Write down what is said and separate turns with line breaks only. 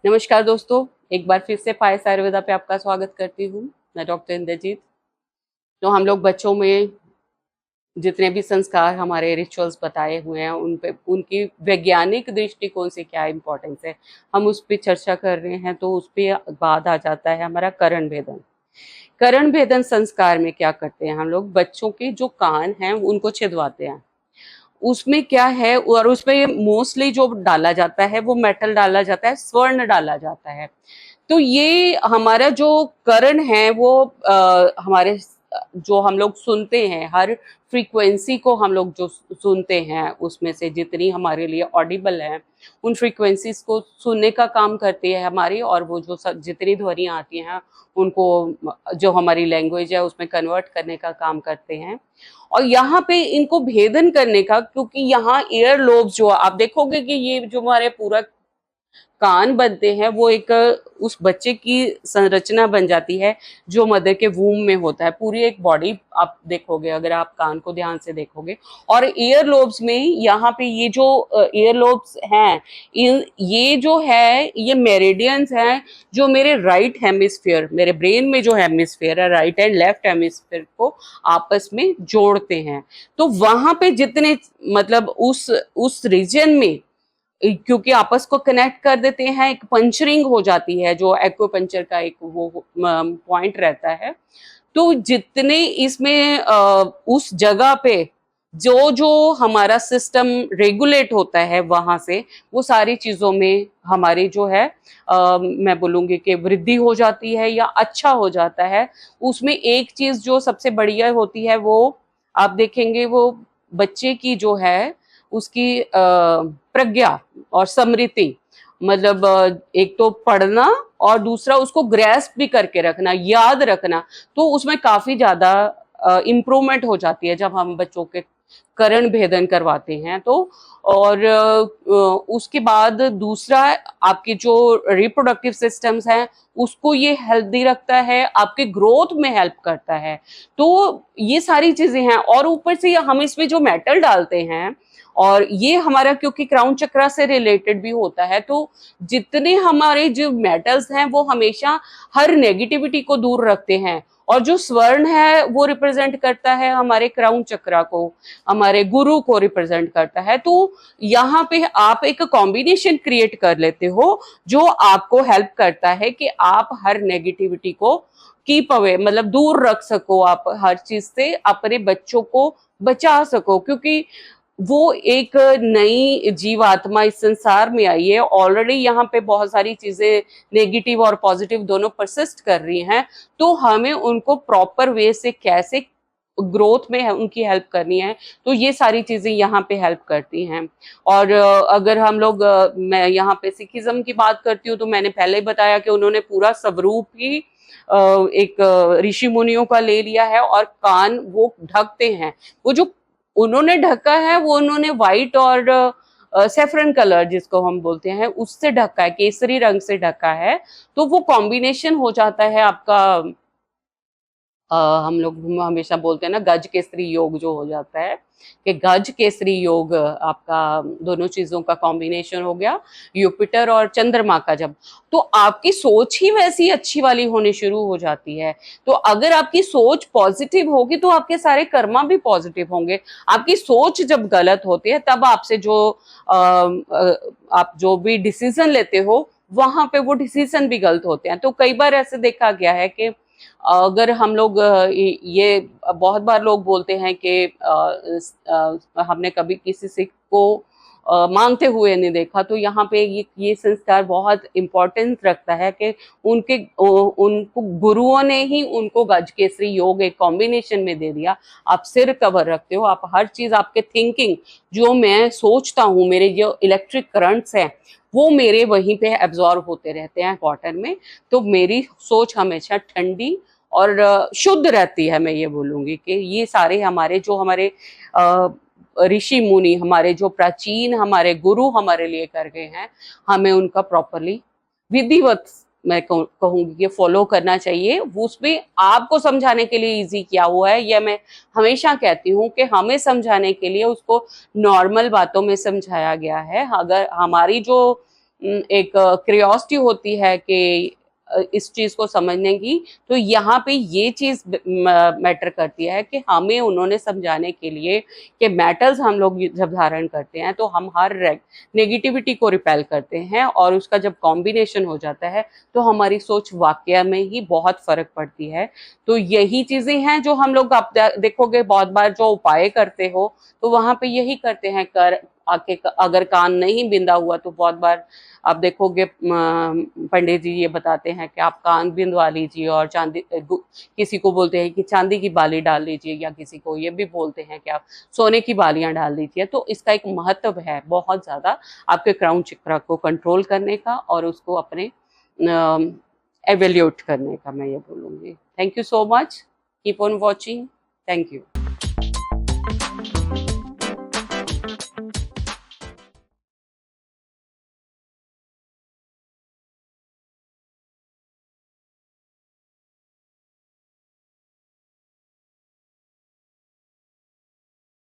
नमस्कार दोस्तों, एक बार फिर से पायस आयुर्वेदा पे आपका स्वागत करती हूँ। मैं डॉक्टर इंद्रजीत। तो हम लोग बच्चों में जितने भी संस्कार हमारे रिचुअल्स बताए हुए हैं उन पे उनकी वैज्ञानिक दृष्टिकोण से क्या इम्पोर्टेंस है, हम उस पे चर्चा कर रहे हैं। तो उस पे बाद आ जाता है हमारा करण भेदन। करण भेदन संस्कार में क्या करते हैं हम लोग, बच्चों के जो कान हैं उनको छिदवाते हैं। उसमें क्या है, और उसमें मोस्टली जो डाला जाता है वो मेटल डाला जाता है, स्वर्ण डाला जाता है। तो ये हमारा जो करण है वो हमारे जो हम लोग सुनते हैं, हर फ्रीक्वेंसी को हम लोग जो सुनते हैं उसमें से जितनी हमारे लिए ऑडिबल है उन फ्रीक्वेंसीज को सुनने का काम करती है हमारी, और वो जो जितनी ध्वनियाँ आती हैं उनको जो हमारी लैंग्वेज है उसमें कन्वर्ट करने का काम करते हैं। और यहाँ पे इनको भेदन करने का, क्योंकि यहाँ ईयर लोब्स जो आप देखोगे कि ये जो हमारे पूरा कान बनते हैं वो एक उस बच्चे की संरचना बन जाती है जो मदर के वूम में होता है। पूरी एक बॉडी आप देखोगे अगर आप कान को ध्यान से देखोगे। और ईयर लोब्स में यहाँ पे ये जो ईयर लोब्स हैं, ये जो है ये मेरिडियंस हैं जो मेरे राइट हेमिस्फीयर, मेरे ब्रेन में जो हेमिस्फीयर है, राइट एंड लेफ्ट हेमिस्फीयर को आपस में जोड़ते हैं। तो वहां पे जितने मतलब उस रीजन में, क्योंकि आपस को कनेक्ट कर देते हैं, एक पंचरिंग हो जाती है जो एक्यूपंक्चर का एक वो पॉइंट रहता है। तो जितने इसमें उस जगह पे जो जो हमारा सिस्टम रेगुलेट होता है वहां से वो सारी चीजों में हमारी जो है मैं बोलूंगी कि वृद्धि हो जाती है या अच्छा हो जाता है। उसमें एक चीज जो सबसे बढ़िया होती है वो आप देखेंगे, वो बच्चे की जो है उसकी प्रज्ञा और स्मृति, मतलब एक तो पढ़ना और दूसरा उसको ग्रैस्प भी करके रखना, याद रखना। तो उसमें काफी ज्यादा इम्प्रूवमेंट हो जाती है जब हम बच्चों के करण भेदन करवाते हैं। तो और उसके बाद दूसरा आपके जो रिप्रोडक्टिव सिस्टम्स हैं उसको ये हेल्दी रखता है, आपके ग्रोथ में हेल्प करता है। तो ये सारी चीजें हैं, और ऊपर से हम इसमें जो मेटल डालते हैं और ये हमारा क्योंकि क्राउन चक्रा से रिलेटेड भी होता है, तो जितने हमारे जो मेटल्स हैं वो हमेशा हर नेगेटिविटी को दूर रखते हैं। और जो स्वर्ण है वो रिप्रेजेंट करता है हमारे क्राउन चक्रा को, हमारे गुरु को रिप्रेजेंट करता है। तो यहाँ पे आप एक कॉम्बिनेशन क्रिएट कर लेते हो जो आपको हेल्प करता है कि आप हर नेगेटिविटी को कीप अवे, मतलब दूर रख सको, आप हर चीज से अपने बच्चों को बचा सको। क्योंकि वो एक नई जीवात्मा इस संसार में आई है, ऑलरेडी यहाँ पे बहुत सारी चीजें नेगेटिव और पॉजिटिव दोनों परसिस्ट कर रही हैं। तो हमें उनको प्रॉपर वे से कैसे ग्रोथ में है उनकी हेल्प करनी है, तो ये सारी चीजें यहाँ पे हेल्प करती हैं। और अगर हम लोग मैं यहाँ पे सिखिज्म की बात करती हूँ तो मैंने पहले बताया कि उन्होंने पूरा स्वरूप ही एक ऋषि मुनियों का ले लिया है, और कान वो ढकते हैं। वो जो उन्होंने ढका है वो उन्होंने व्हाइट और सेफरन कलर जिसको हम बोलते हैं उससे ढका है, केसरी रंग से ढका है। तो वो कॉम्बिनेशन हो जाता है आपका हम लोग हमेशा बोलते हैं ना गज केसरी योग जो हो जाता है, कि गज केसरी योग आपका दोनों चीजों का कॉम्बिनेशन हो गया, युपिटर और चंद्रमा का। जब तो आपकी सोच ही वैसी अच्छी वाली होनी शुरू हो जाती है। तो अगर आपकी सोच पॉजिटिव होगी तो आपके सारे कर्मा भी पॉजिटिव होंगे। आपकी सोच जब गलत होती है तब आपसे जो आप जो भी डिसीजन लेते हो वहां पे वो डिसीजन भी गलत होते हैं। तो कई बार ऐसे देखा गया है कि अगर हम लोग ये बहुत बार लोग बोलते हैं कि हमने कभी किसी सिख को मांगते हुए नहीं देखा, तो यहाँ पे ये संस्कार बहुत इम्पोर्टेंस रखता है कि उनको गुरुओं ने ही उनको गज केसरी योग एक कॉम्बिनेशन में दे दिया। आप सिर कवर रखते हो, आप हर चीज आपके थिंकिंग, जो मैं सोचता हूँ, मेरे जो इलेक्ट्रिक करंट्स हैं वो मेरे वहीं पे एब्जॉर्ब होते रहते हैं कॉटन में। तो मेरी सोच हमेशा ठंडी और शुद्ध रहती है। मैं ये बोलूंगी कि ये सारे हमारे जो हमारे ऋषि मुनि, हमारे जो प्राचीन हमारे गुरु हमारे लिए कर गए हैं, हमें उनका प्रॉपरली विधिवत मैं कहूंगी कि फॉलो करना चाहिए। उसमें आपको समझाने के लिए इजी किया हुआ है, यह मैं हमेशा कहती हूँ कि हमें समझाने के लिए उसको नॉर्मल बातों में समझाया गया है। अगर हमारी जो एक क्यूरियोसिटी होती है कि इस चीज को समझने की, तो यहाँ पे ये चीज मैटर करती है कि हमें उन्होंने समझाने के लिए कि मेटल्स हम लोग जब धारण करते हैं तो हम हर नेगेटिविटी को रिपेल करते हैं, और उसका जब कॉम्बिनेशन हो जाता है तो हमारी सोच वाकया में ही बहुत फर्क पड़ती है। तो यही चीजें हैं जो हम लोग, आप देखोगे बहुत बार जो उपाय करते हो तो वहां पे यही करते हैं, कर आके अगर कान नहीं बिंदा हुआ तो बहुत बार आप देखोगे पंडित जी ये बताते हैं कि आप कान बिंदवा लीजिए, और चांदी किसी को बोलते हैं कि चांदी की बाली डाल लीजिए, या किसी को ये भी बोलते हैं कि आप सोने की बालियां डाल लीजिए। तो इसका एक महत्व है बहुत ज्यादा आपके क्राउन चक्र को कंट्रोल करने का और उसको अपने एवेल्यूट करने का, मैं ये बोलूंगी। Thank you so much, keep on watching, thank you.